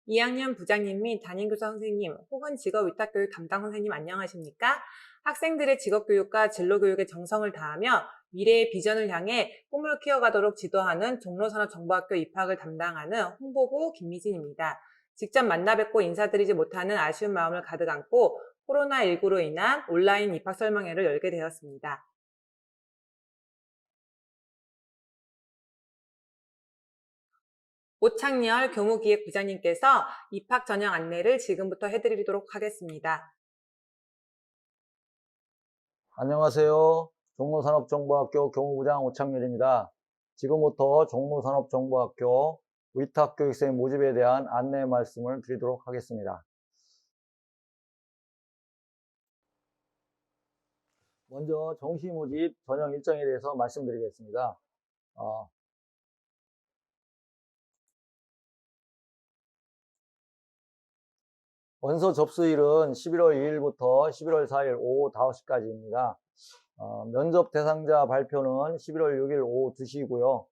2학년 부장님 및 담임교사 선생님 혹은 직업위탁교육 담당 선생님 안녕하십니까? 학생들의 직업교육과 진로교육에 정성을 다하며 미래의 비전을 향해 꿈을 키워가도록 지도하는 종로산업정보학교 입학을 담당하는 홍보부 김미진입니다. 직접 만나 뵙고 인사드리지 못하는 아쉬운 마음을 가득 안고 코로나19로 인한 온라인 입학 설명회를 열게 되었습니다. 오창열 교무기획부장님께서 입학 전형 안내를 지금부터 해드리도록 하겠습니다. 안녕하세요. 종로산업정보학교 교무부장 오창렬입니다. 지금부터 종로산업정보학교 위탁교육생 모집에 대한 안내 말씀을 드리도록 하겠습니다. 먼저 정시 모집 전형 일정에 대해서 말씀드리겠습니다. 원서 접수일은 11월 2일부터 11월 4일 오후 5시까지입니다. 면접 대상자 발표는 11월 6일 오후 2시고요.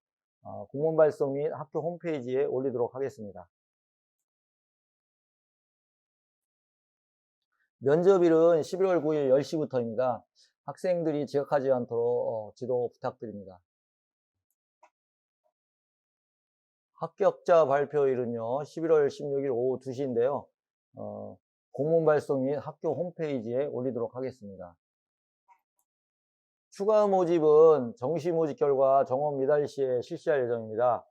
공문 발송 및 학교 홈페이지에 올리도록 하겠습니다. 면접일은 11월 9일 10시부터입니다. 학생들이 지각하지 않도록 지도 부탁드립니다. 합격자 발표일은요, 11월 16일 오후 2시인데요. 공문 발송 및 학교 홈페이지에 올리도록 하겠습니다. 추가 모집은 정시 모집 결과 정원 미달 시에 실시할 예정입니다.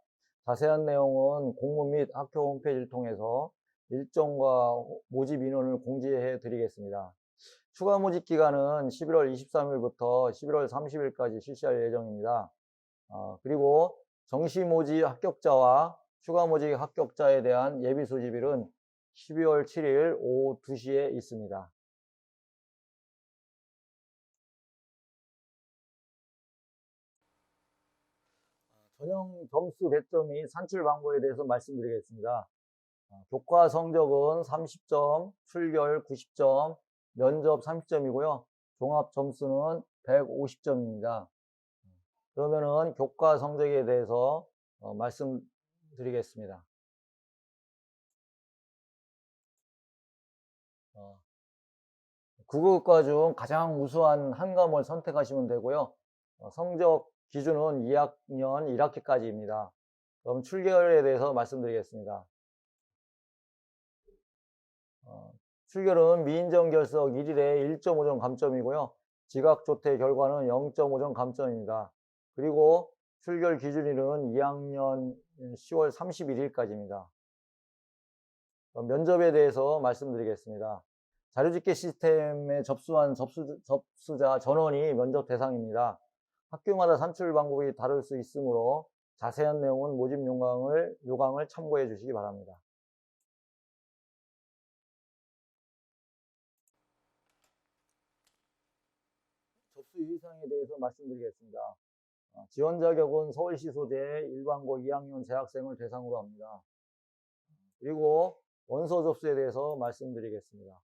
자세한 내용은 공문 및 학교 홈페이지를 통해서 일정과 모집 인원을 공지해 드리겠습니다. 추가 모집 기간은 11월 23일부터 11월 30일까지 실시할 예정입니다. 그리고 정시 모집 합격자와 추가 모집 합격자에 대한 예비 소집일은 12월 7일 오후 2시에 있습니다. 전형 점수 배점 및 산출 방법에 대해서 말씀드리겠습니다. 교과 성적은 30점, 출결 90점, 면접 30점이고요. 종합 점수는 150점입니다. 그러면은 교과 성적에 대해서 말씀드리겠습니다. 국어과 중 가장 우수한 한 과목을 선택하시면 되고요. 성적 기준은 2학년 1학기까지입니다. 그럼 출결에 대해서 말씀드리겠습니다. 출결은 미인정 결석 1일에 1.5점 감점이고요. 지각조퇴 결과는 0.5점 감점입니다. 그리고 출결 기준일은 2학년 10월 31일까지입니다. 면접에 대해서 말씀드리겠습니다. 자료집계 시스템에 접수한 접수자 전원이 면접 대상입니다. 학교마다 산출 방법이 다를 수 있으므로 자세한 내용은 모집 요강을 참고해 주시기 바랍니다. 접수 유의사항에 대해서 말씀드리겠습니다. 지원 자격은 서울시 소재 일반고 2학년 재학생을 대상으로 합니다. 그리고 원서 접수에 대해서 말씀드리겠습니다.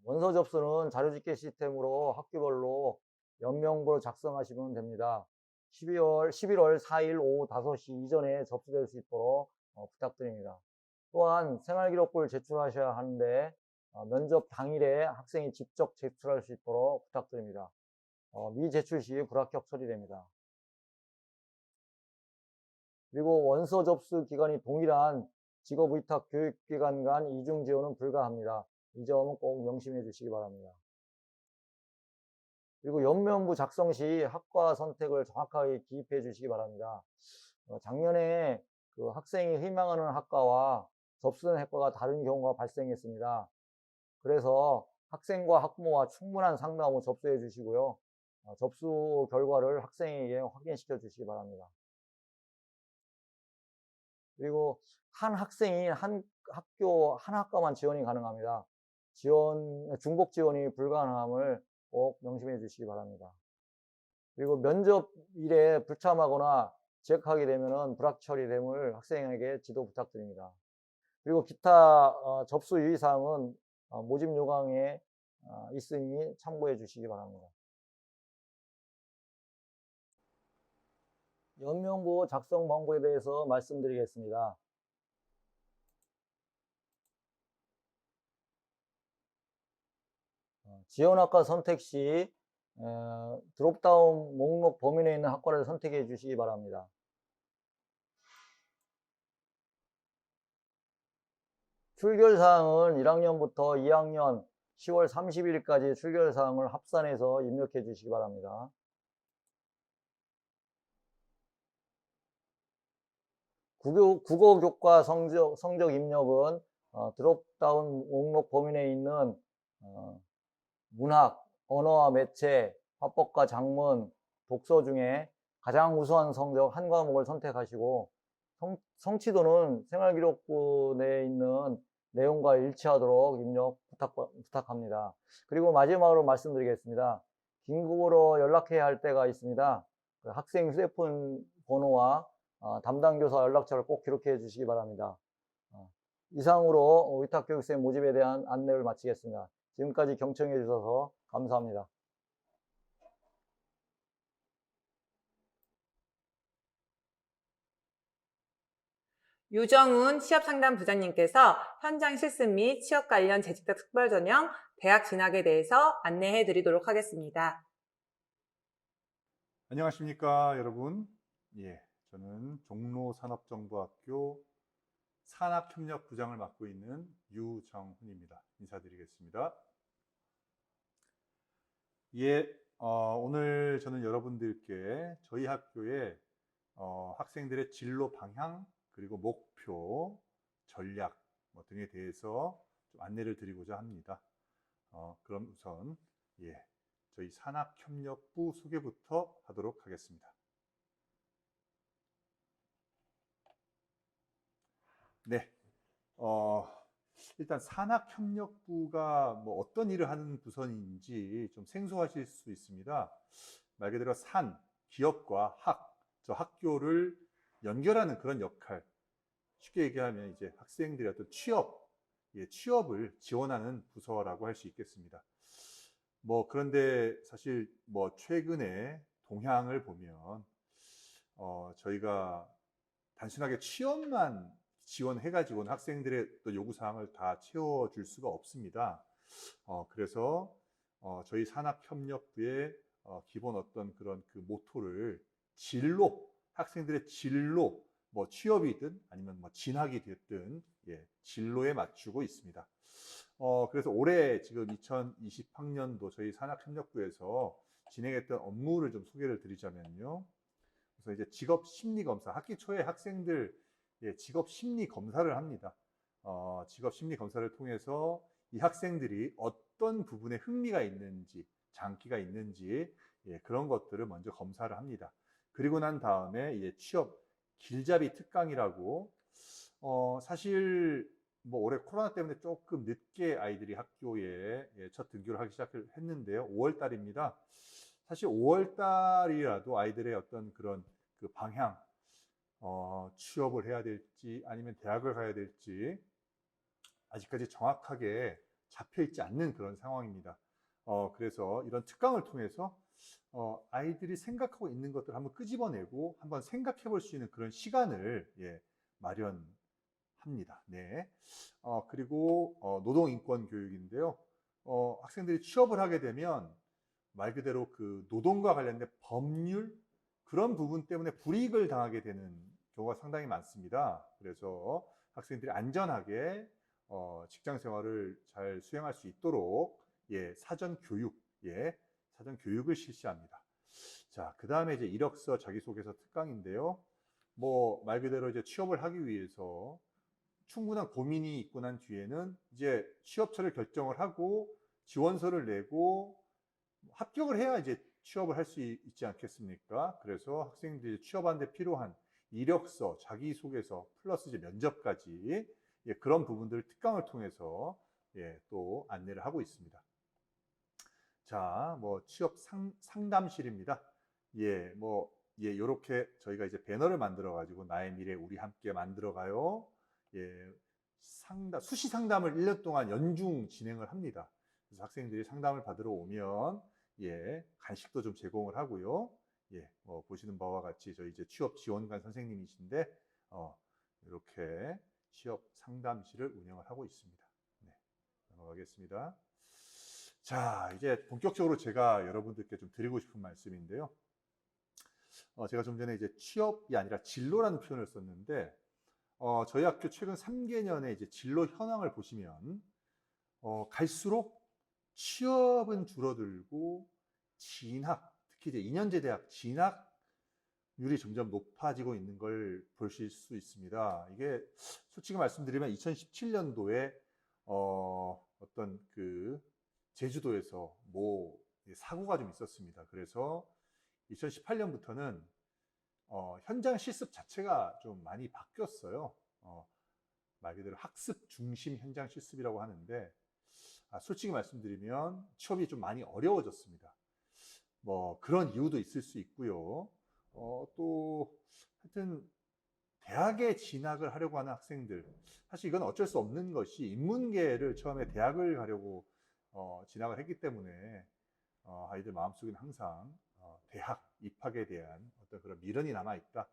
원서 접수는 자료집계 시스템으로 학교별로 연명부로 작성하시면 됩니다. 11월 4일 오후 5시 이전에 접수될 수 있도록 부탁드립니다. 또한 생활기록부를 제출하셔야 하는데 면접 당일에 학생이 직접 제출할 수 있도록 부탁드립니다. 미제출 시 불합격 처리됩니다. 그리고 원서 접수 기간이 동일한 직업위탁 교육기관 간 이중 지원은 불가합니다. 이 점은 꼭 명심해 주시기 바랍니다. 그리고 연면부 작성 시 학과 선택을 정확하게 기입해 주시기 바랍니다. 작년에 그 학생이 희망하는 학과와 접수된 학과가 다른 경우가 발생했습니다. 그래서 학생과 학부모와 충분한 상담 후 접수해 주시고요. 접수 결과를 학생에게 확인시켜 주시기 바랍니다. 그리고 한 학생이 한 학교, 한 학과만 지원이 가능합니다. 중복 지원이 불가능함을 꼭 명심해 주시기 바랍니다. 그리고 면접일에 불참하거나 지각하게 되면 불합 처리됨을 학생에게 지도 부탁드립니다. 그리고 기타 접수 유의사항은 모집 요강에 있으니 참고해 주시기 바랍니다. 연명부 작성 방법에 대해서 말씀드리겠습니다. 지원학과 선택 시 드롭다운 목록 범위 내에 있는 학과를 선택해 주시기 바랍니다. 출결사항은 1학년부터 2학년 10월 30일까지 출결사항을 합산해서 입력해 주시기 바랍니다. 국어교과 성적 입력은 드롭다운 목록 범위 내에 있는 문학, 언어와 매체, 화법과 작문, 독서 중에 가장 우수한 성적 한 과목을 선택하시고 성취도는 생활기록부 내에 있는 내용과 일치하도록 입력 부탁합니다. 그리고 마지막으로 말씀드리겠습니다. 긴급으로 연락해야 할 때가 있습니다. 학생 휴대폰 번호와 담당 교사 연락처를 꼭 기록해 주시기 바랍니다. 이상으로 위탁교육생 모집에 대한 안내를 마치겠습니다. 지금까지 경청해 주셔서 감사합니다. 유정훈 취업상담 부장님께서 현장 실습 및 취업 관련 재직자 특별 전형, 대학 진학에 대해서 안내해 드리도록 하겠습니다. 안녕하십니까, 여러분. 저는 종로산업정보학교 산학협력부장을 맡고 있는 유정훈입니다. 인사드리겠습니다. 오늘 저는 여러분들께 저희 학교의 학생들의 진로 방향, 그리고 목표, 전략 등에 대해서 좀 안내를 드리고자 합니다. 그럼 우선 저희 산학협력부 소개부터 하도록 하겠습니다. 네, 일단 산학협력부가 어떤 일을 하는 부서인지 좀 생소하실 수 있습니다. 말 그대로 산, 기업과 저 학교를 연결하는 그런 역할. 쉽게 얘기하면 이제 학생들의 어떤 취업을 지원하는 부서라고 할 수 있겠습니다. 그런데 사실 최근에 동향을 보면 저희가 단순하게 취업만 지원해가지고는 학생들의 또 요구사항을 다 채워줄 수가 없습니다. 그래서 저희 산학협력부의 기본 어떤 그런 그 모토를 학생들의 진로, 취업이든 아니면 진학이 됐든 진로에 맞추고 있습니다. 그래서 올해 지금 2020학년도 저희 산학협력부에서 진행했던 업무를 좀 소개를 드리자면요. 그래서 이제 직업심리검사, 학기 초에 학생들 직업 심리 검사를 합니다. 직업 심리 검사를 통해서 이 학생들이 어떤 부분에 흥미가 있는지, 장기가 있는지 그런 것들을 먼저 검사를 합니다. 그리고 난 다음에 취업 길잡이 특강이라고 사실 올해 코로나 때문에 조금 늦게 아이들이 학교에 첫 등교를 하기 시작했는데요. 5월 달입니다. 사실 5월 달이라도 아이들의 어떤 그런 그 방향, 취업을 해야 될지 아니면 대학을 가야 될지 아직까지 정확하게 잡혀있지 않는 그런 상황입니다. 그래서 이런 특강을 통해서 아이들이 생각하고 있는 것들을 한번 끄집어내고 한번 생각해 볼 수 있는 그런 시간을 마련합니다. 네. 그리고 노동인권 교육인데요. 학생들이 취업을 하게 되면 말 그대로 그 노동과 관련된 법률 그런 부분 때문에 불이익을 당하게 되는 경우가 상당히 많습니다. 그래서 학생들이 안전하게 직장 생활을 잘 수행할 수 있도록 사전 교육을 실시합니다. 자, 그 다음에 이제 이력서 자기소개서 특강인데요. 말 그대로 이제 취업을 하기 위해서 충분한 고민이 있고 난 뒤에는 이제 취업처를 결정을 하고 지원서를 내고 합격을 해야 이제 취업을 할 수 있지 않겠습니까? 그래서 학생들이 취업하는 데 필요한 이력서, 자기소개서, 플러스 이제 면접까지 그런 부분들을 특강을 통해서 또 안내를 하고 있습니다. 자, 취업 상담실입니다. 요렇게 저희가 이제 배너를 만들어 가지고 나의 미래 우리 함께 만들어 가요. 수시 상담을 1년 동안 연중 진행을 합니다. 그래서 학생들이 상담을 받으러 오면 간식도 좀 제공을 하고요. 보시는 바와 같이 저희 이제 취업 지원관 선생님이신데 이렇게 취업 상담실을 운영을 하고 있습니다. 네, 넘어가겠습니다. 자, 이제 본격적으로 제가 여러분들께 좀 드리고 싶은 말씀인데요. 제가 좀 전에 이제 취업이 아니라 진로라는 표현을 썼는데, 저희 학교 최근 3개년의 이제 진로 현황을 보시면, 갈수록 취업은 줄어들고, 진학, 특히 이제 2년제 대학 진학률이 점점 높아지고 있는 걸 보실 수 있습니다. 이게 솔직히 말씀드리면 2017년도에, 어떤 그, 제주도에서 사고가 좀 있었습니다. 그래서 2018년부터는 현장 실습 자체가 좀 많이 바뀌었어요. 말 그대로 학습 중심 현장 실습이라고 하는데, 솔직히 말씀드리면 취업이 좀 많이 어려워졌습니다. 뭐 그런 이유도 있을 수 있고요. 또 하여튼 대학에 진학을 하려고 하는 학생들, 사실 이건 어쩔 수 없는 것이 인문계를 처음에 대학을 가려고 진학을 했기 때문에 아이들 마음속에는 항상 대학 입학에 대한 어떤 그런 미련이 남아있다.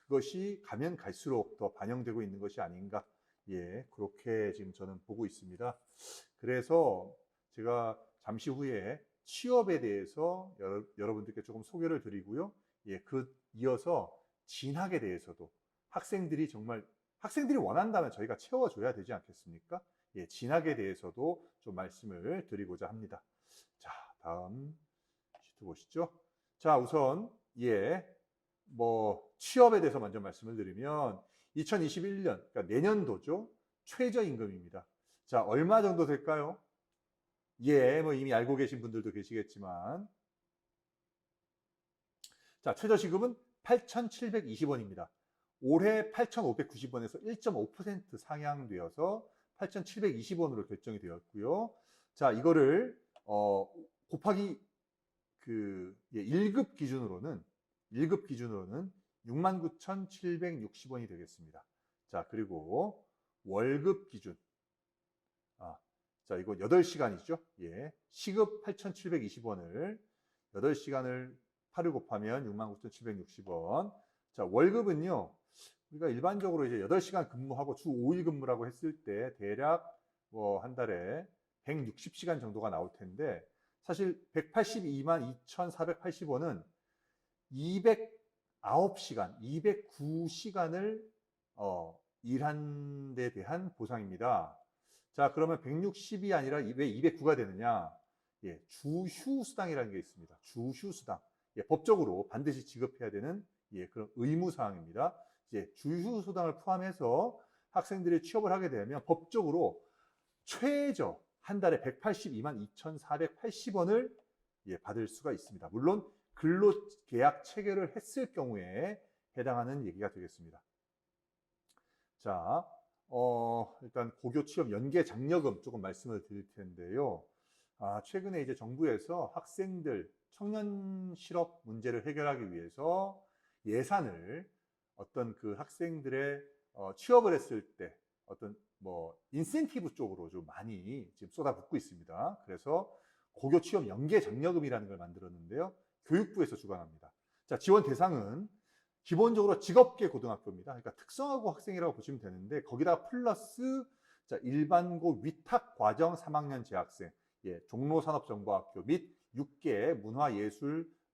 그것이 가면 갈수록 더 반영되고 있는 것이 아닌가. 예, 그렇게 지금 저는 보고 있습니다. 그래서 제가 잠시 후에 취업에 대해서 여러분들께 조금 소개를 드리고요. 예, 이어서 진학에 대해서도 학생들이 원한다면 저희가 채워줘야 되지 않겠습니까? 예, 진학에 대해서도 좀 말씀을 드리고자 합니다. 자, 다음 시트 보시죠. 자, 우선 취업에 대해서 먼저 말씀을 드리면 2021년, 그러니까 내년도죠. 최저임금입니다. 자, 얼마 정도 될까요? 예, 뭐 이미 알고 계신 분들도 계시겠지만, 자, 최저시급은 8,720원입니다. 올해 8,590원에서 1.5% 상향되어서 8,720원으로 결정이 되었고요. 자, 이거를 곱하기 1급 기준으로는 69,760원이 되겠습니다. 자, 그리고 월급 기준. 자, 이거 8시간이죠. 예. 시급 8,720원을 8시간을 8을 곱하면 69,760원. 자, 월급은요. 우리가 일반적으로 이제 8시간 근무하고 주 5일 근무라고 했을 때 대략 한 달에 160시간 정도가 나올 텐데, 사실 182만 2,480원은 209시간, 209시간을 일한 데 대한 보상입니다. 자, 그러면 160이 아니라 왜 209가 되느냐? 예, 주휴수당이라는 게 있습니다. 주휴수당. 예, 법적으로 반드시 지급해야 되는 그런 의무사항입니다. 이제 주휴수당을 포함해서 학생들이 취업을 하게 되면 법적으로 최저 한 달에 182만 2,480원을 받을 수가 있습니다. 물론 근로계약 체결을 했을 경우에 해당하는 얘기가 되겠습니다. 자, 일단 고교 취업 연계 장려금 조금 말씀을 드릴 텐데요. 최근에 이제 정부에서 학생들 청년 실업 문제를 해결하기 위해서 예산을 어떤 그 학생들의 취업을 했을 때 어떤 인센티브 쪽으로 좀 많이 지금 쏟아붓고 있습니다. 그래서 고교 취업 연계 장려금이라는 걸 만들었는데요. 교육부에서 주관합니다. 자, 지원 대상은 기본적으로 직업계 고등학교입니다. 그러니까 특성화고 학생이라고 보시면 되는데, 거기다 플러스 일반고 위탁 과정 3학년 재학생, 종로산업정보학교 및 6개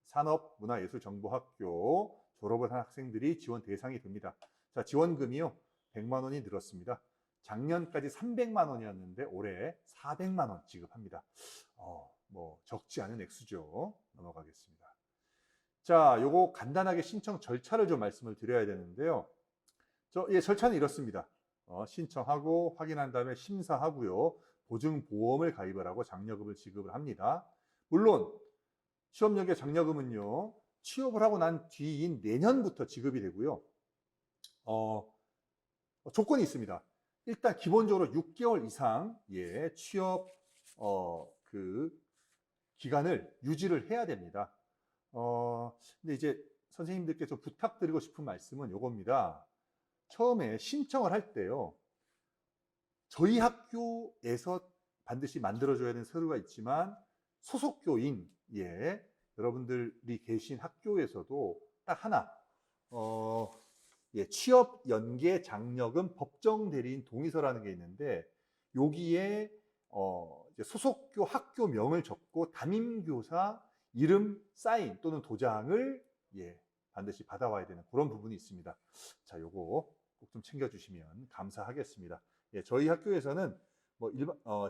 산업문화예술정보학교 졸업을 한 학생들이 지원 대상이 됩니다. 자, 지원금이요 100만 원이 늘었습니다. 작년까지 300만 원이었는데 올해 400만 원 지급합니다. 적지 않은 액수죠. 넘어가겠습니다. 자, 요거 간단하게 신청 절차를 좀 말씀을 드려야 되는데요. 절차는 이렇습니다. 신청하고 확인한 다음에 심사하고요. 보증보험을 가입을 하고 장려금을 지급을 합니다. 물론 취업연계 장려금은요. 취업을 하고 난 뒤인 내년부터 지급이 되고요. 조건이 있습니다. 일단 기본적으로 6개월 이상 취업 기간을 유지를 해야 됩니다. 근데 이제 선생님들께 좀 부탁드리고 싶은 말씀은 요겁니다. 처음에 신청을 할 때요. 저희 학교에서 반드시 만들어줘야 되는 서류가 있지만 소속교인 여러분들이 계신 학교에서도 딱 하나 취업 연계 장려금 법정 대리인 동의서라는 게 있는데, 여기에 이제 소속교 학교명을 적고 담임교사 이름 사인 또는 도장을 반드시 받아와야 되는 그런 부분이 있습니다. 자, 요거 꼭 좀 챙겨주시면 감사하겠습니다. 저희 학교에서는 뭐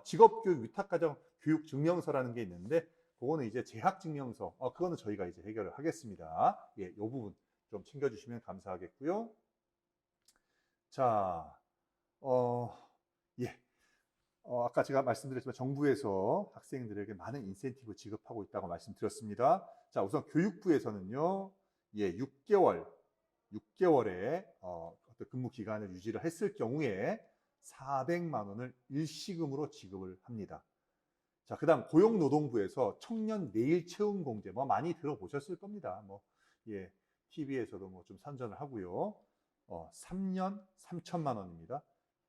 직업교육 위탁가정 교육 증명서라는 게 있는데 그거는 이제 재학 증명서, 그거는 저희가 이제 해결을 하겠습니다. 요 부분 좀 챙겨주시면 감사하겠고요. 자, 아까 제가 말씀드렸지만 정부에서 학생들에게 많은 인센티브 지급하고 있다고 말씀드렸습니다. 자, 우선 교육부에서는요, 6개월의 어떤 근무 기간을 유지를 했을 경우에 400만 원을 일시금으로 지급을 합니다. 자, 그 다음 고용노동부에서 청년 내일 채움 공제, 뭐 많이 들어보셨을 겁니다. TV에서도 뭐 좀 선전을 하고요. 3년 3천만 원입니다.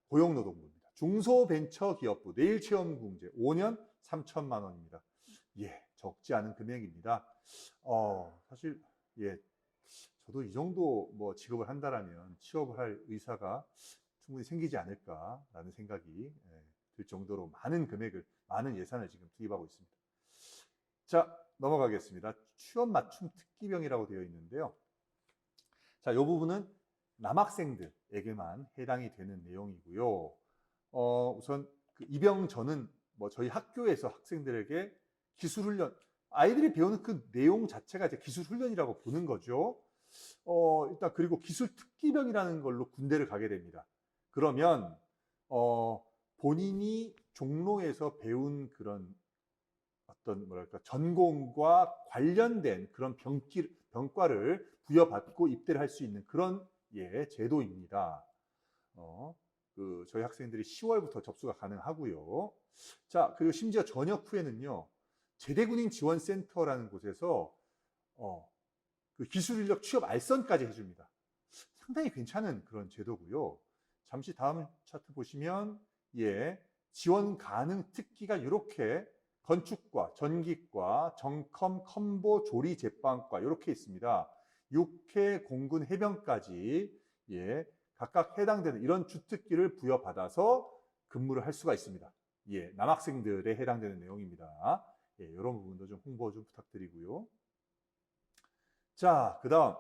고용노동부입니다. 중소벤처기업부 내일 채움 공제 5년 3천만 원입니다. 적지 않은 금액입니다. 사실 저도 이 정도 뭐 지급을 한다라면 취업을 할 의사가 충분히 생기지 않을까라는 생각이 들 정도로 많은 금액을, 많은 예산을 지금 투입하고 있습니다. 자, 넘어가겠습니다. 취업 맞춤 특기병이라고 되어 있는데요. 자, 이 부분은 남학생들에게만 해당이 되는 내용이고요. 우선 그 입영 전은 뭐 저희 학교에서 학생들에게 기술훈련, 아이들이 배우는 그 내용 자체가 이제 기술훈련이라고 보는 거죠. 일단 그리고 기술 특기병이라는 걸로 군대를 가게 됩니다. 그러면 본인이 종로에서 배운 그런 어떤 뭐랄까 전공과 관련된 그런 병과를 부여받고 입대를 할 수 있는 그런 제도입니다. 저희 학생들이 10월부터 접수가 가능하고요. 자, 그리고 심지어 전역 후에는요, 제대군인 지원센터라는 곳에서 그 기술인력 취업 알선까지 해줍니다. 상당히 괜찮은 그런 제도고요. 잠시 다음 차트 보시면 지원 가능 특기가 이렇게 건축과, 전기과, 정컴, 컴보, 조리, 제빵과 이렇게 있습니다. 육해, 공군, 해병까지 각각 해당되는 이런 주특기를 부여받아서 근무를 할 수가 있습니다. 남학생들에 해당되는 내용입니다. 이런 부분도 좀 홍보 좀 부탁드리고요. 자, 그 다음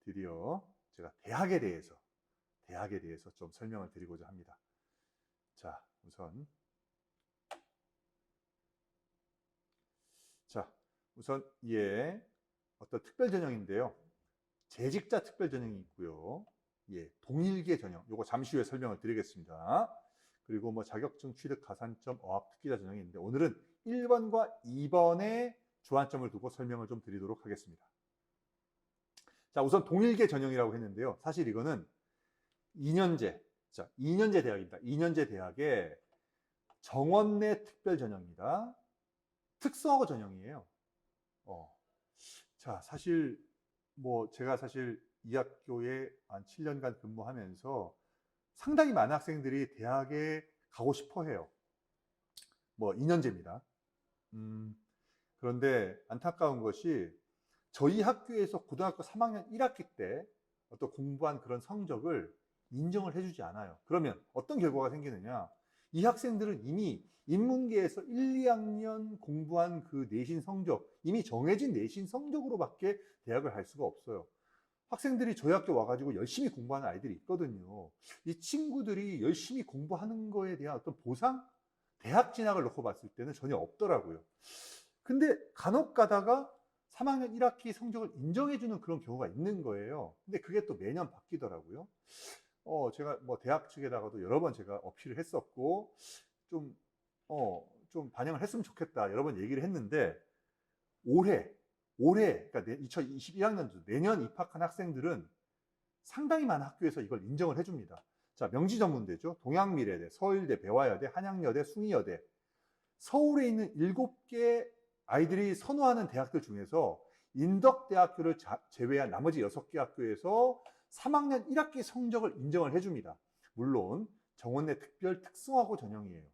드디어 제가 대학에 대해서 좀 설명을 드리고자 합니다. 자, 우선 어떤 특별 전형인데요. 재직자 특별 전형이 있고요. 동일계 전형, 요거 잠시 후에 설명을 드리겠습니다. 그리고 뭐 자격증 취득 가산점 어학 특기자 전형이 있는데 오늘은 1번과 2번의 주안점을 두고 설명을 좀 드리도록 하겠습니다. 자, 우선 동일계 전형이라고 했는데요. 사실 이거는 2년제 대학입니다. 2년제 대학의 정원 내 특별 전형입니다. 특성화 전형이에요. 자, 사실 뭐 제가 사실 이 학교에 한 7년간 근무하면서 상당히 많은 학생들이 대학에 가고 싶어 해요. 뭐 2년제입니다. 그런데 안타까운 것이 저희 학교에서 고등학교 3학년 1학기 때 어떤 공부한 그런 성적을 인정을 해주지 않아요. 그러면 어떤 결과가 생기느냐? 이 학생들은 이미 인문계에서 1, 2학년 공부한 그 내신 성적, 이미 정해진 내신 성적으로밖에 대학을 갈 수가 없어요. 학생들이 저희 학교 와가지고 열심히 공부하는 아이들이 있거든요. 이 친구들이 열심히 공부하는 거에 대한 어떤 보상? 대학 진학을 놓고 봤을 때는 전혀 없더라고요. 근데 간혹 가다가 3학년 1학기 성적을 인정해주는 그런 경우가 있는 거예요. 근데 그게 또 매년 바뀌더라고요. 제가 뭐 대학 측에다가도 여러 번 제가 어필을 했었고, 좀 반영을 했으면 좋겠다. 여러 번 얘기를 했는데, 올해, 그러니까 2021학년도 내년 입학한 학생들은 상당히 많은 학교에서 이걸 인정을 해줍니다. 자, 명지전문대죠. 동양미래대, 서울대, 배화여대, 한양여대, 숭의여대. 서울에 있는 7개 아이들이 선호하는 대학들 중에서 인덕대학교를 제외한 나머지 6개 학교에서 3학년 1학기 성적을 인정을 해줍니다. 물론 정원 내 특별 특성화고 전형이에요.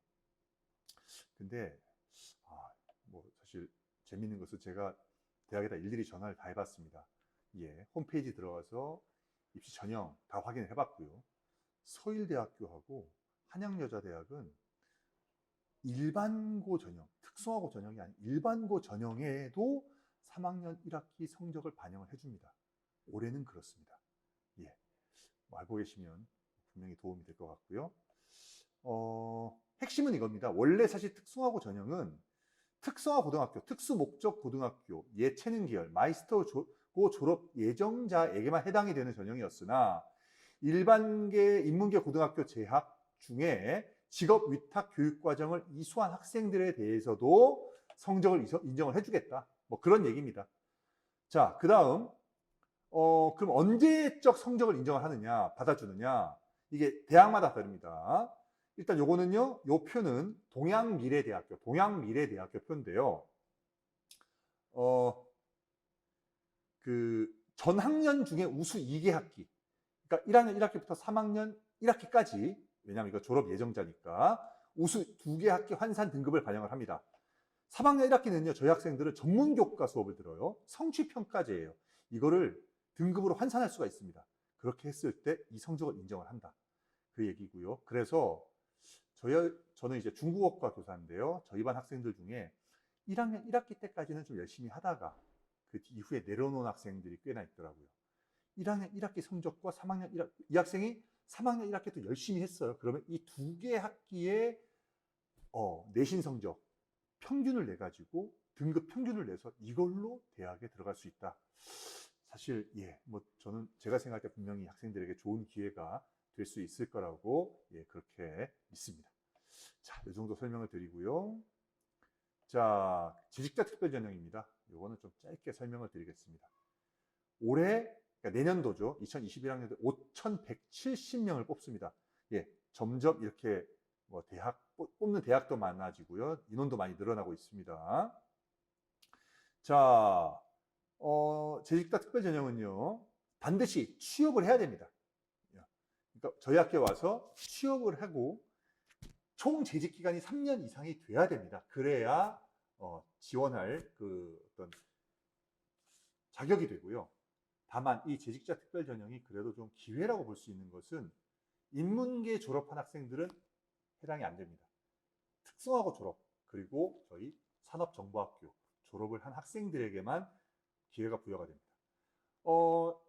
근데 뭐 사실 재밌는 것은 제가 대학에다 일일이 전화를 다 해봤습니다. 홈페이지 들어가서 입시 전형 다 확인을 해봤고요. 서일대학교하고 한양여자대학은 일반고 전형, 특성화고 전형이 아닌 일반고 전형에도 3학년 1학기 성적을 반영을 해줍니다. 올해는 그렇습니다. 예, 뭐 알고 계시면 분명히 도움이 될 것 같고요. 핵심은 이겁니다. 원래 사실 특성화고 전형은 특성화 고등학교, 특수목적 고등학교, 예체능 계열, 마이스터고 졸업 예정자에게만 해당이 되는 전형이었으나 일반계 인문계 고등학교 재학 중에 직업 위탁 교육 과정을 이수한 학생들에 대해서도 성적을 인정을 해주겠다. 뭐 그런 얘기입니다. 자, 그 다음 그럼 언제적 성적을 인정을 하느냐, 받아주느냐, 이게 대학마다 다릅니다. 일단 요거는요, 요 표는 동양미래대학교 표인데요. 그 전학년 중에 우수 2개 학기, 그러니까 1학년 1학기부터 3학년 1학기까지, 왜냐하면 이거 졸업 예정자니까 우수 2개 학기 환산 등급을 반영을 합니다. 3학년 1학기는요, 저희 학생들은 전문교과 수업을 들어요. 성취평가제예요. 이거를 등급으로 환산할 수가 있습니다. 그렇게 했을 때 이 성적을 인정을 한다. 그 얘기고요. 그래서 저는 이제 중국어과 교사인데요. 저희 반 학생들 중에 1학년 1학기 때까지는 좀 열심히 하다가 그 이후에 내려놓은 학생들이 꽤나 있더라고요. 1학년 1학기 성적과 3학년 1학기, 이 학생이 3학년 1학기 도 열심히 했어요. 그러면 이 두 개 학기의 내신 성적 평균을 내가지고 등급 평균을 내서 이걸로 대학에 들어갈 수 있다. 사실 뭐 저는 제가 생각할 때 분명히 학생들에게 좋은 기회가 될 수 있을 거라고 그렇게 믿습니다. 자, 이 정도 설명을 드리고요. 자, 재직자 특별 전형입니다. 이거는 좀 짧게 설명을 드리겠습니다. 올해 그러니까 내년도죠. 2021학년도 5,170명을 뽑습니다. 점점 이렇게 뭐 뽑는 대학도 많아지고요. 인원도 많이 늘어나고 있습니다. 자, 재직자 특별 전형은요, 반드시 취업을 해야 됩니다. 그러니까 저희 학교에 와서 취업을 하고 총 재직 기간이 3년 이상이 돼야 됩니다. 그래야 지원할 그 어떤 자격이 되고요. 다만 이 재직자 특별 전형이 그래도 좀 기회라고 볼 수 있는 것은 인문계 졸업한 학생들은 해당이 안 됩니다. 특성화고 졸업, 그리고 저희 산업정보학교 졸업을 한 학생들에게만 기회가 부여가 됩니다.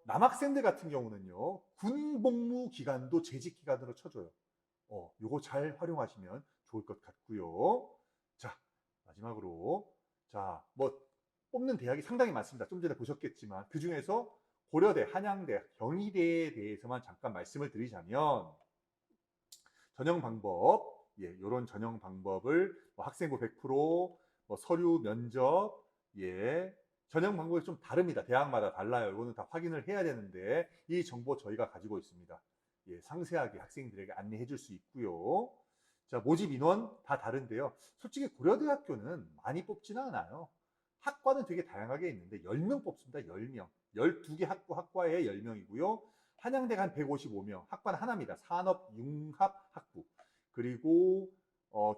남학생들 같은 경우는요, 군 복무 기간도 재직 기간으로 쳐줘요. 요거 잘 활용하시면 좋을 것 같고요. 자, 마지막으로 뭐 뽑는 대학이 상당히 많습니다. 좀 전에 보셨겠지만 그 중에서 고려대, 한양대, 경희대에 대해서만 잠깐 말씀을 드리자면 전형 방법, 이런 전형 방법을 뭐 학생부 100%, 뭐 서류 면접, 전형 방법이 좀 다릅니다. 대학마다 달라요. 이거는 다 확인을 해야 되는데 이 정보 저희가 가지고 있습니다. 상세하게 학생들에게 안내해 줄 수 있고요. 자, 모집 인원 다 다른데요. 솔직히 고려대학교는 많이 뽑지는 않아요. 학과는 되게 다양하게 있는데 10명 뽑습니다. 10명. 12개 학과에 10명이고요. 한양대가 한 155명. 학과는 하나입니다. 산업융합학부. 그리고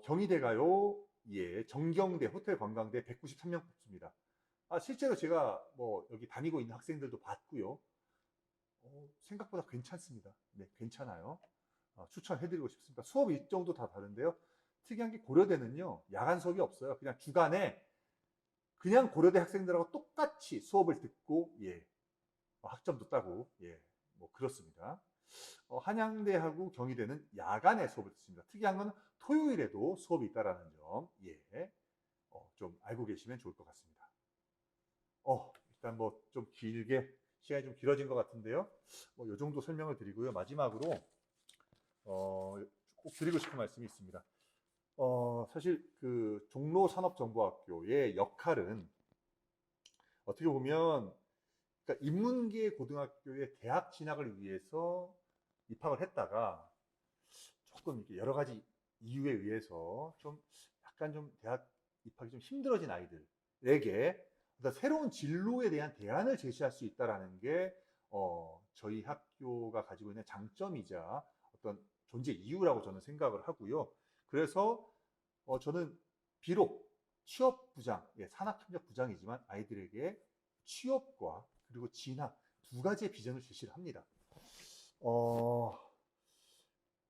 경희대가요. 정경대, 호텔관광대 193명 뽑습니다. 실제로 제가 뭐 여기 다니고 있는 학생들도 봤고요. 생각보다 괜찮습니다. 네, 괜찮아요. 추천해드리고 싶습니다. 수업 일정도 다 다른데요. 특이한 게 고려대는요, 야간 수업이 없어요. 그냥 주간에 그냥 고려대 학생들하고 똑같이 수업을 듣고, 학점도 따고, 뭐 그렇습니다. 한양대하고 경희대는 야간에 수업을 듣습니다. 특이한 건 토요일에도 수업이 있다라는 점, 좀 알고 계시면 좋을 것 같습니다. 일단 뭐 좀 길게 시간이 좀 길어진 것 같은데요. 뭐 이 정도 설명을 드리고요. 마지막으로 꼭 드리고 싶은 말씀이 있습니다. 사실 그 종로산업정보학교의 역할은 어떻게 보면 그러니까 인문계 고등학교의 대학 진학을 위해서 입학을 했다가 조금 이렇게 여러 가지 이유에 의해서 좀 약간 좀 대학 입학이 좀 힘들어진 아이들에게 새로운 진로에 대한 대안을 제시할 수 있다는 게 저희 학교가 가지고 있는 장점이자 어떤 존재 이유라고 저는 생각을 하고요. 그래서 저는 비록 취업부장, 산학협력부장이지만 아이들에게 취업과 그리고 진학 두 가지의 비전을 제시를 합니다.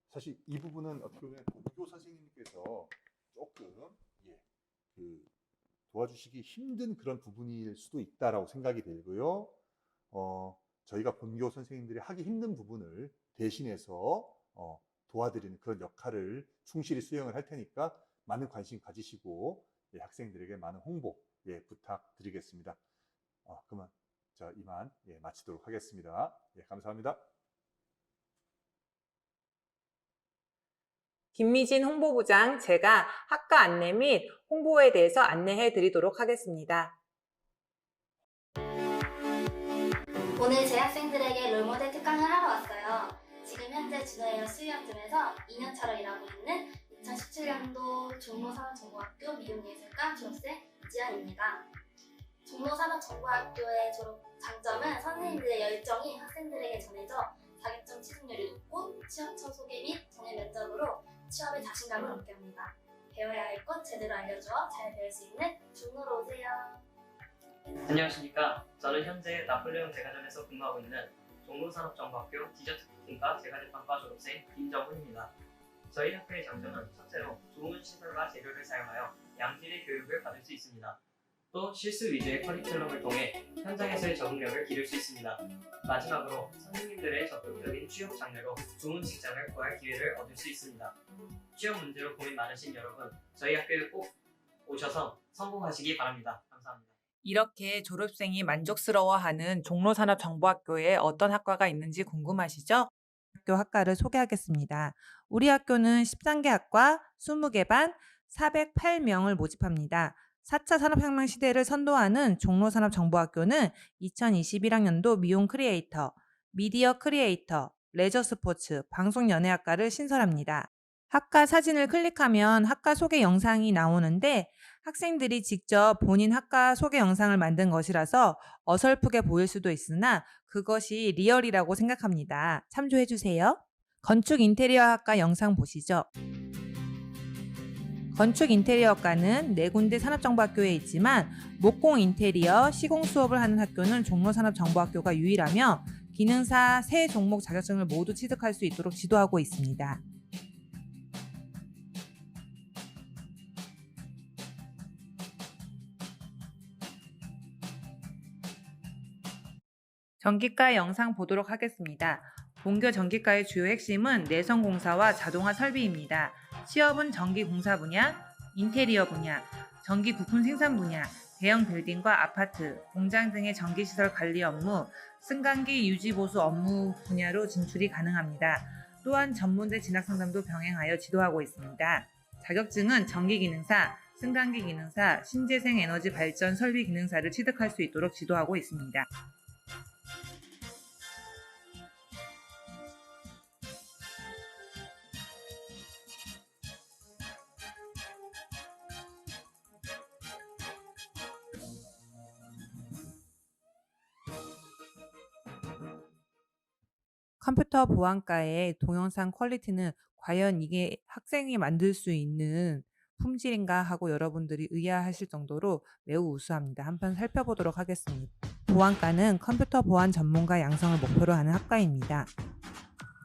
사실 이 부분은 어떻게 보면 고교 선생님께서 조금 도와주시기 힘든 그런 부분일 수도 있다라고 생각이 들고요. 저희가 본교 선생님들이 하기 힘든 부분을 대신해서 도와드리는 그런 역할을 충실히 수행을 할 테니까 많은 관심 가지시고 학생들에게 많은 홍보 부탁드리겠습니다. 그러면 이만 마치도록 하겠습니다. 감사합니다. 김미진 홍보부장, 제가 학과 안내 및 홍보에 대해서 안내해 드리도록 하겠습니다. 오늘 제 학생들에게 롤모델 특강을 하러 왔어요. 지금 현재 준호에어 수의학점에서 2년차로 일하고 있는 2017년도 종로산업정보학교 미용예술과 졸업생 이지연입니다. 종로산업정보학교의 졸업 장점은 선생님들의 열정이 학생들에게 전해져 자격증 취득률이 높고 취업처 소개 및 정해 면접으로 취업에 자신감을 얻게 합니다. 배워야 할 것 제대로 알려주어 잘 배울 수 있는 종로로 오세요. 안녕하십니까. 저는 현재 나폴레옹 제과점에서 근무하고 있는 종로산업정보학교 디저트 쿠킹과 제과제빵과 졸업생 김정훈입니다. 저희 학교의 장점은 첫째로 좋은 시설과 재료를 사용하여 양질의 교육을 받을 수 있습니다. 또 실습 위주의 커리큘럼을 통해 현장에서의 적응력을 기를 수 있습니다. 마지막으로 선생님들의 적극적인 취업 장려로 좋은 직장을 구할 기회를 얻을 수 있습니다. 취업 문제로 고민 많으신 여러분, 저희 학교에 꼭 오셔서 성공하시기 바랍니다. 감사합니다. 이렇게 졸업생이 만족스러워하는 종로산업정보학교에 어떤 학과가 있는지 궁금하시죠? 학교 학과를 소개하겠습니다. 우리 학교는 13개 학과, 20개 반, 408명을 모집합니다. 4차 산업혁명 시대를 선도하는 종로산업정보학교는 2021학년도 미용 크리에이터, 미디어 크리에이터, 레저 스포츠, 방송연예학과를 신설합니다. 학과 사진을 클릭하면 학과 소개 영상이 나오는데 학생들이 직접 본인 학과 소개 영상을 만든 것이라서 어설프게 보일 수도 있으나 그것이 리얼이라고 생각합니다. 참조해주세요. 건축 인테리어학과 영상 보시죠. 건축 인테리어학과는 4군데 산업정보학교에 있지만 목공 인테리어, 시공 수업을 하는 학교는 종로산업정보학교가 유일하며 기능사 3종목 자격증을 모두 취득할 수 있도록 지도하고 있습니다. 전기과 영상 보도록 하겠습니다. 본교 전기과의 주요 핵심은 내성공사와 자동화 설비입니다. 취업은 전기공사 분야, 인테리어 분야, 전기 부품 생산 분야, 대형 빌딩과 아파트, 공장 등의 전기시설 관리 업무, 승강기 유지 보수 업무 분야로 진출이 가능합니다. 또한 전문대 진학상담도 병행하여 지도하고 있습니다. 자격증은 전기기능사, 승강기 기능사, 신재생 에너지 발전 설비 기능사를 취득할 수 있도록 지도하고 있습니다. 컴퓨터 보안과의 동영상 퀄리티는 과연 이게 학생이 만들 수 있는 품질인가 하고 여러분들이 의아하실 정도로 매우 우수합니다. 한번 살펴보도록 하겠습니다. 보안과는 컴퓨터 보안 전문가 양성을 목표로 하는 학과입니다.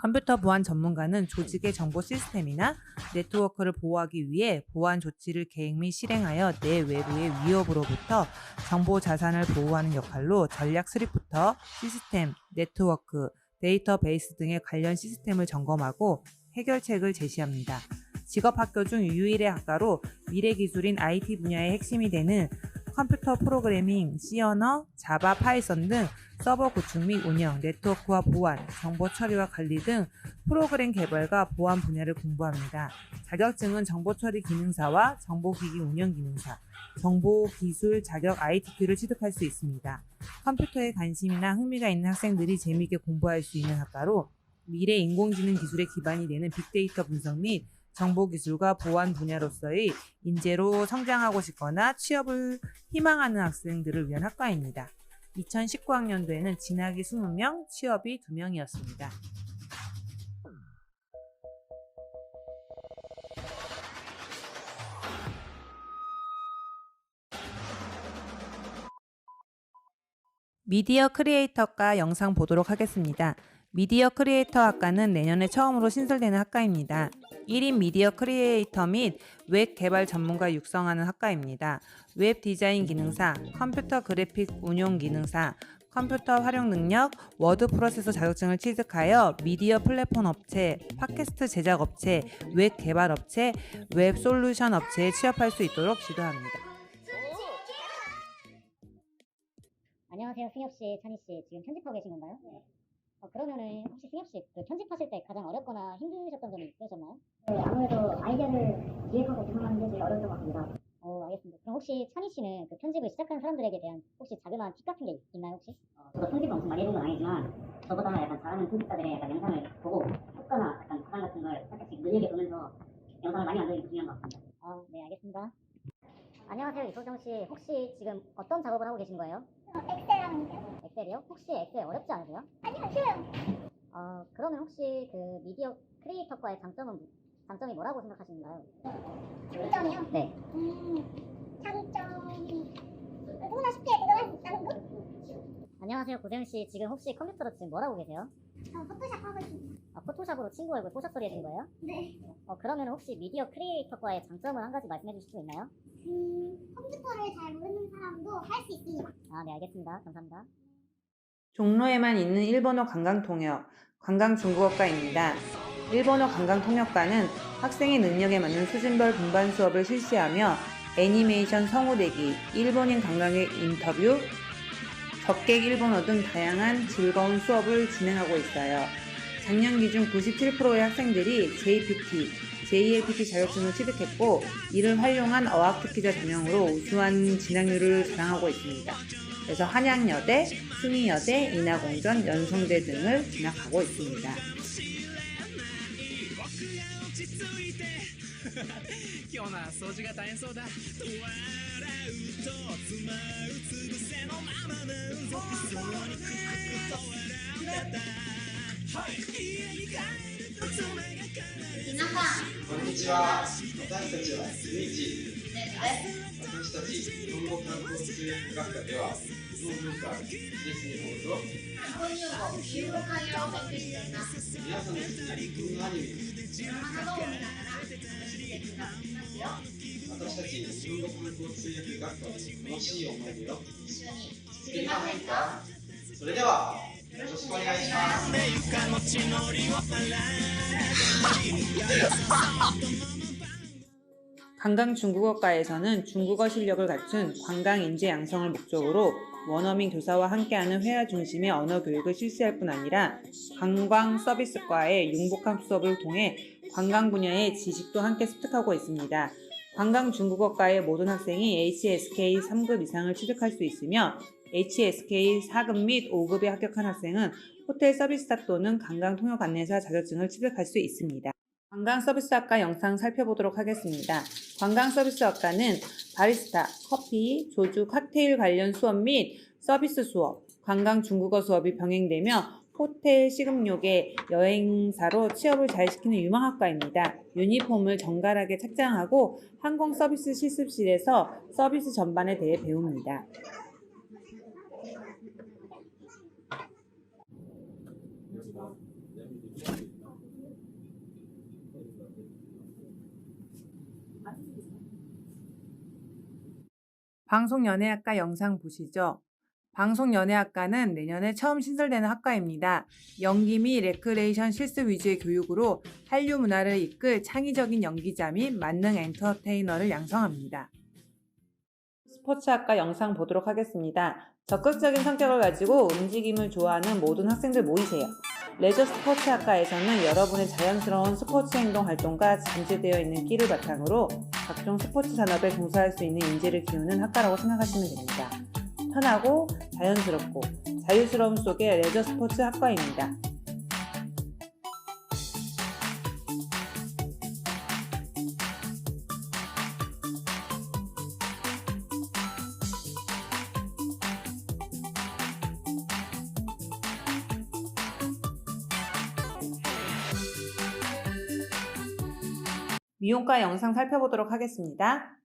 컴퓨터 보안 전문가는 조직의 정보 시스템이나 네트워크를 보호하기 위해 보안 조치를 계획 및 실행하여 내 외부의 위협으로부터 정보 자산을 보호하는 역할로 전략 수립부터 시스템, 네트워크, 데이터베이스 등의 관련 시스템을 점검하고 해결책을 제시합니다. 직업학교 중 유일의 학과로 미래기술인 IT 분야의 핵심이 되는 컴퓨터 프로그래밍, C 언어, 자바, 파이썬 등 서버 구축 및 운영, 네트워크와 보안, 정보 처리와 관리 등 프로그램 개발과 보안 분야를 공부합니다. 자격증은 정보처리 기능사와 정보기기 운영 기능사, 정보기술 자격 ITQ를 취득할 수 있습니다. 컴퓨터에 관심이나 흥미가 있는 학생들이 재미있게 공부할 수 있는 학과로 미래 인공지능 기술의 기반이 되는 빅데이터 분석 및 정보기술과 보안 분야로서의 인재로 성장하고 싶거나 취업을 희망하는 학생들을 위한 학과입니다. 2019학년도에는 진학이 20명, 취업이 2명이었습니다. 미디어 크리에이터과 영상 보도록 하겠습니다. 미디어 크리에이터 학과는 내년에 처음으로 신설되는 학과입니다. 1인 미디어 크리에이터 및 웹 개발 전문가 육성하는 학과입니다. 웹 디자인 기능사, 컴퓨터 그래픽 운용 기능사, 컴퓨터 활용 능력, 워드 프로세서 자격증을 취득하여 미디어 플랫폼 업체, 팟캐스트 제작 업체, 웹 개발 업체, 웹 솔루션 업체에 취업할 수 있도록 지도합니다. 안녕하세요, 승엽 씨, 찬희 씨. 지금 편집하고 계신 건가요? 네. 그러면은 혹시 승엽 씨 그 편집하실 때 가장 어렵거나 힘드셨던 점이 있으셨나요? 네, 아무래도 아이디어를 기획하고 구성하는 게 제일 어려웠던 것 같습니다. 알겠습니다. 그럼 혹시 찬희 씨는 그 편집을 시작하는 사람들에게 대한 혹시 자그마한 팁 같은 게 있나요, 혹시? 저도 편집을 엄청 많이 해본 건 아니지만 저보다 약간 잘하는 편집자들의 약간 영상을 보고 효과나 약간 과장 같은 걸 살짝씩 늘리게 보면서 영상을 많이 만드는 게 중요한 것 같습니다. 네, 알겠습니다. 안녕하세요, 이소정 씨. 혹시 지금 어떤 작업을 하고 계신 거예요? 엑셀 하는데요? 엑셀이요? 혹시 엑셀 어렵지 않으세요? 아니요, 쉬워요. 그러면 혹시 그 미디어 크리에이터과의 장점이 뭐라고 생각하시는가요? 장점이요? 네. 장점이 누구나 쉽게 도전할 수 있다는 거? 안녕하세요, 고재현 씨. 지금 혹시 컴퓨터로 지금 뭘 하고 계세요? 저 포토샵 하고 있습니다. 포토샵으로 친구 얼굴 포샵 처리해준 거예요? 네. 그러면 혹시 미디어 크리에이터과의 장점을 한 가지 말씀해 주실 수 있나요? 컴퓨터를 잘 모르는 사람도 할 수 있습니다. 네, 알겠습니다. 감사합니다. 종로에만 있는 일본어 관광통역, 관광중국어과입니다. 일본어 관광통역과는 학생의 능력에 맞는 수준별 분반 수업을 실시하며 애니메이션 성우대기, 일본인 관광객 인터뷰, 적객 일본어 등 다양한 즐거운 수업을 진행하고 있어요. 작년 기준 97%의 학생들이 JPT, JLPT 자격증을 취득했고 이를 활용한 어학특기자 전형으로 우수한 진학률을 자랑하고 있습니다. 그래서 한양여대, 숭의여대, 인하공전, 연성대 등을 진학하고 있습니다.こんにちは。私たちはスニチ。私たち日本語観光通訳学科では日本文化、東日本と日本語、中国会話を学習しています。皆さんの好きな日本のアニメ、ドラマなどを見ながら楽しんでいただきますよ。私たち日本語観光通訳学科で楽しい思い出を一緒に作りませんか？それではよろしくお願いします。 관광중국어과에서는 중국어 실력을 갖춘 관광 인재 양성을 목적으로 원어민 교사와 함께하는 회화 중심의 언어 교육을 실시할 뿐 아니라 관광 서비스과의 융복합 수업을 통해 관광 분야의 지식도 함께 습득하고 있습니다. 관광중국어과의 모든 학생이 HSK 3급 이상을 취득할 수 있으며 HSK 4급 및 5급에 합격한 학생은 호텔 서비스사 또는 관광통역 안내사 자격증을 취득할 수 있습니다. 관광서비스학과 영상 살펴보도록 하겠습니다. 관광서비스학과는 바리스타, 커피, 조주, 칵테일 관련 수업 및 서비스 수업, 관광중국어 수업이 병행되며 호텔, 식음료계, 여행사로 취업을 잘 시키는 유망학과입니다. 유니폼을 정갈하게 착장하고 항공 서비스 실습실에서 서비스 전반에 대해 배웁니다. 방송연예학과 영상 보시죠. 방송연예학과는 내년에 처음 신설되는 학과입니다. 연기 및 레크레이션 실습 위주의 교육으로 한류 문화를 이끌 창의적인 연기자 및 만능 엔터테이너를 양성합니다. 스포츠학과 영상 보도록 하겠습니다. 적극적인 성격을 가지고 움직임을 좋아하는 모든 학생들 모이세요. 레저 스포츠학과에서는 여러분의 자연스러운 스포츠 행동 활동과 잠재되어 있는 끼를 바탕으로 각종 스포츠 산업에 종사할 수 있는 인재를 키우는 학과라고 생각하시면 됩니다. 편하고 자연스럽고 자유스러움 속의 레저 스포츠 학과입니다. 미용과 영상 살펴보도록 하겠습니다.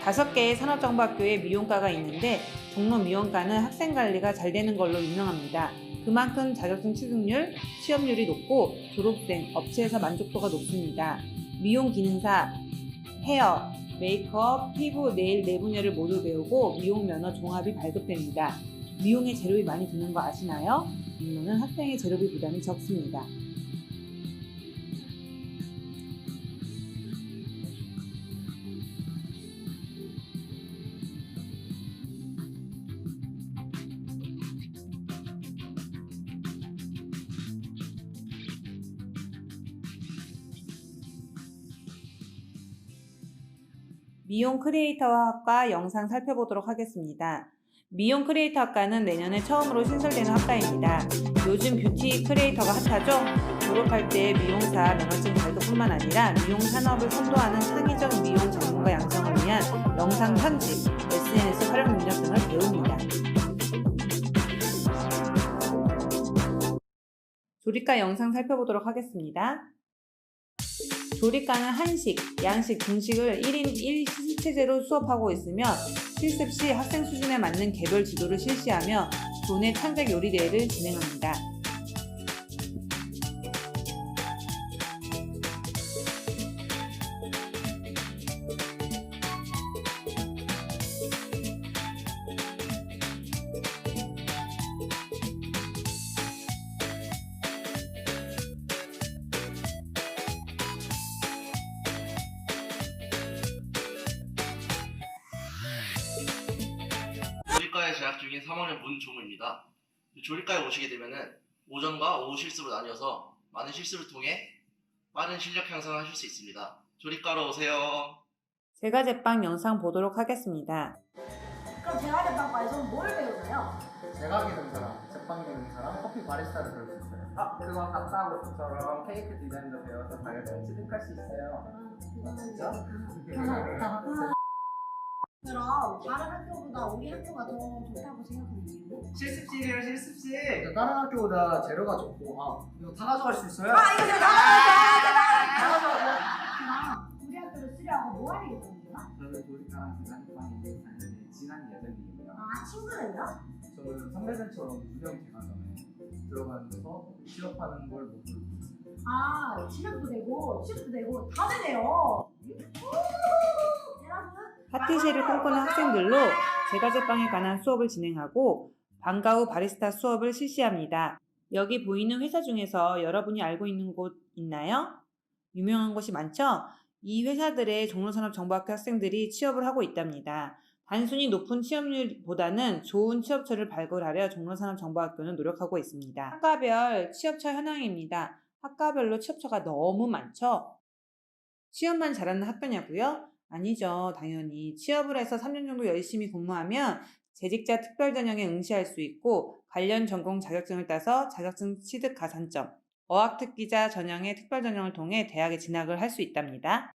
5개의 산업정보학교에 미용과가 있는데 종로 미용과는 학생 관리가 잘 되는 걸로 유명합니다. 그만큼 자격증 취득률, 취업률이 높고 졸업생, 업체에서 만족도가 높습니다. 미용 기능사, 헤어, 메이크업, 피부, 네일 네 분야를 모두 배우고 미용 면허 종합이 발급됩니다. 미용에 재료비 많이 드는 거 아시나요? 물론은 학생의 재료비 부담이 적습니다. 미용 크리에이터 학과 영상 살펴보도록 하겠습니다. 미용 크리에이터 학과는 내년에 처음으로 신설되는 학과입니다. 요즘 뷰티 크리에이터가 핫하죠? 졸업할 때 미용사 면허증 발급뿐만 아니라 미용 산업을 선도하는 창의적 미용 전문가 양성을 위한 영상 편집, SNS 활용 능력 등을 배웁니다. 조리과 영상 살펴보도록 하겠습니다. 조리과는 한식, 양식, 중식을 1인 1실습 체제로 수업하고 있으며 실습 시 학생 수준에 맞는 개별 지도를 실시하며 교내 창작 요리 대회를 진행합니다. 조리과에 재학 중인 3학년 문종우입니다. 조리과에 오시게 되면은 오전과 오후 실습으로 나뉘어서 많은 실습을 통해 빠른 실력 향상을 하실 수 있습니다. 조리과로 오세요. 제과 제빵 영상 보도록 하겠습니다. 그럼 제과 제빵과에서는 뭘 배우나요? 제과 기능사랑 제빵 기능사랑 커피 바리스타를 배울 수 있어요. 그거 갔다 하고 저처럼 케이크 디자인도 배워서 자격증 취득할 수 있어요. 진짜? 그럼 다른 학교보다 우리 학교가 더 좋다고 생각하는 이유는? 실습실이에요, 실습실. 다른 학교보다 재료가 좋고, 이거 다 가져갈 수 있어요. 이거 다 가져가세요. 그럼 우리 학교를 쓰려고 뭐 하는 예정이에요? 저는 조리과랑 제과제빵이 친한 예정이고요. 친구는요? 저는 선배들처럼 무명 제과점에 들어가면서 취업하는 걸 목표로 있어요. 취업도 되고 취업도 되고 다 되네요. 여러분 파티시를 꿈꾸는 학생들로 제과 제빵에 관한 수업을 진행하고 방과 후 바리스타 수업을 실시합니다. 여기 보이는 회사 중에서 여러분이 알고 있는 곳 있나요? 유명한 곳이 많죠? 이 회사들의 종로산업정보학교 학생들이 취업을 하고 있답니다. 단순히 높은 취업률보다는 좋은 취업처를 발굴하려 종로산업정보학교는 노력하고 있습니다. 학과별 취업처 현황입니다. 학과별로 취업처가 너무 많죠? 취업만 잘하는 학교냐고요? 아니죠. 당연히 취업을 해서 3년 정도 열심히 공부하면 재직자 특별 전형에 응시할 수 있고 관련 전공 자격증을 따서 자격증 취득 가산점, 어학특기자 전형의 특별 전형을 통해 대학에 진학을 할 수 있답니다.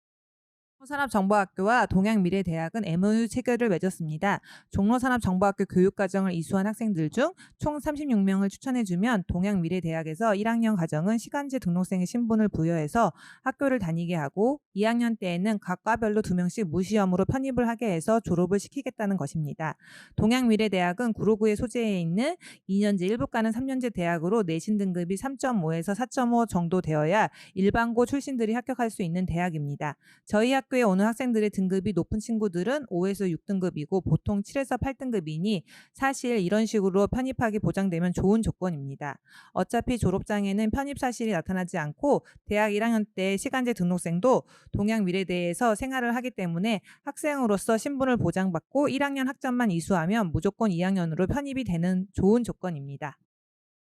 종로산업정보학교와 동양미래대학은 MOU 체결을 맺었습니다. 종로산업정보학교 교육과정을 이수한 학생들 중 총 36명을 추천해주면 동양미래대학에서 1학년 과정은 시간제 등록생의 신분을 부여해서 학교를 다니게 하고 2학년 때에는 각 과별로 2명씩 무시험으로 편입을 하게 해서 졸업을 시키겠다는 것입니다. 동양미래대학은 구로구에 소재해 있는 2년제 1부가는 3년제 대학으로 내신 등급이 3.5에서 4.5 정도 되어야 일반고 출신들이 합격할 수 있는 대학입니다. 저희 학교에 오는 학생들의 등급이 높은 친구들은 5에서 6등급이고 보통 7에서 8등급이니 사실 이런 식으로 편입학이 보장되면 좋은 조건입니다. 어차피 졸업장에는 편입 사실이 나타나지 않고 대학 1학년 때 시간제 등록생도 동양미래대에서 생활을 하기 때문에 학생으로서 신분을 보장받고 1학년 학점만 이수하면 무조건 2학년으로 편입이 되는 좋은 조건입니다.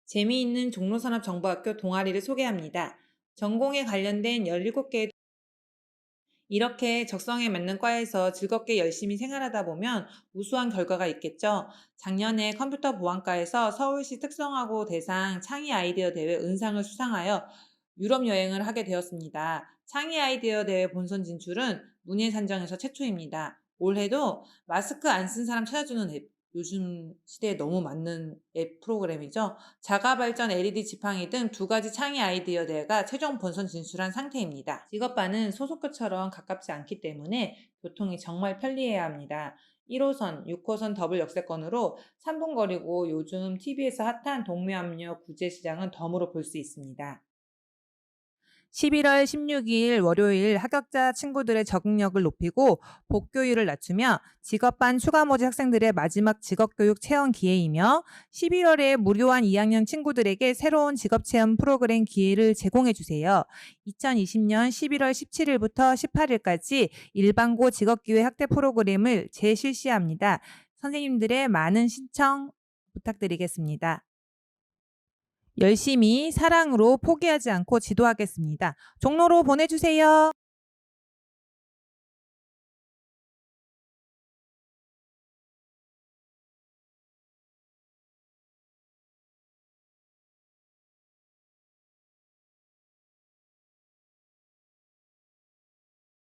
재미있는 종로산업정보학교 동아리를 소개합니다. 전공에 관련된 17개의 이렇게 적성에 맞는 과에서 즐겁게 열심히 생활하다 보면 우수한 결과가 있겠죠. 작년에 컴퓨터 보안과에서 서울시 특성화고 대상 창의 아이디어 대회 은상을 수상하여 유럽 여행을 하게 되었습니다. 창의 아이디어 대회 본선 진출은 문예산정에서 최초입니다. 올해도 마스크 안 쓴 사람 찾아주는 앱, 요즘 시대에 너무 맞는 앱 프로그램이죠. 자가발전 LED 지팡이 등 2가지 창의 아이디어대회가 최종 본선 진출한 상태입니다. 직업반은 소속교처럼 가깝지 않기 때문에 교통이 정말 편리해야 합니다. 1호선, 6호선 더블 역세권으로 3분 거리고 요즘 TV에서 핫한 동묘압력 구제시장은 덤으로 볼 수 있습니다. 11월 16일 월요일 합격자 친구들의 적응력을 높이고 복교율을 낮추며 직업반 추가 모집 학생들의 마지막 직업교육 체험 기회이며 11월에 무료한 2학년 친구들에게 새로운 직업체험 프로그램 기회를 제공해주세요. 2020년 11월 17일부터 18일까지 일반고 직업기회 확대 프로그램을 재실시합니다. 선생님들의 많은 신청 부탁드리겠습니다. 열심히 사랑으로 포기하지 않고 지도하겠습니다. 종로로 보내주세요.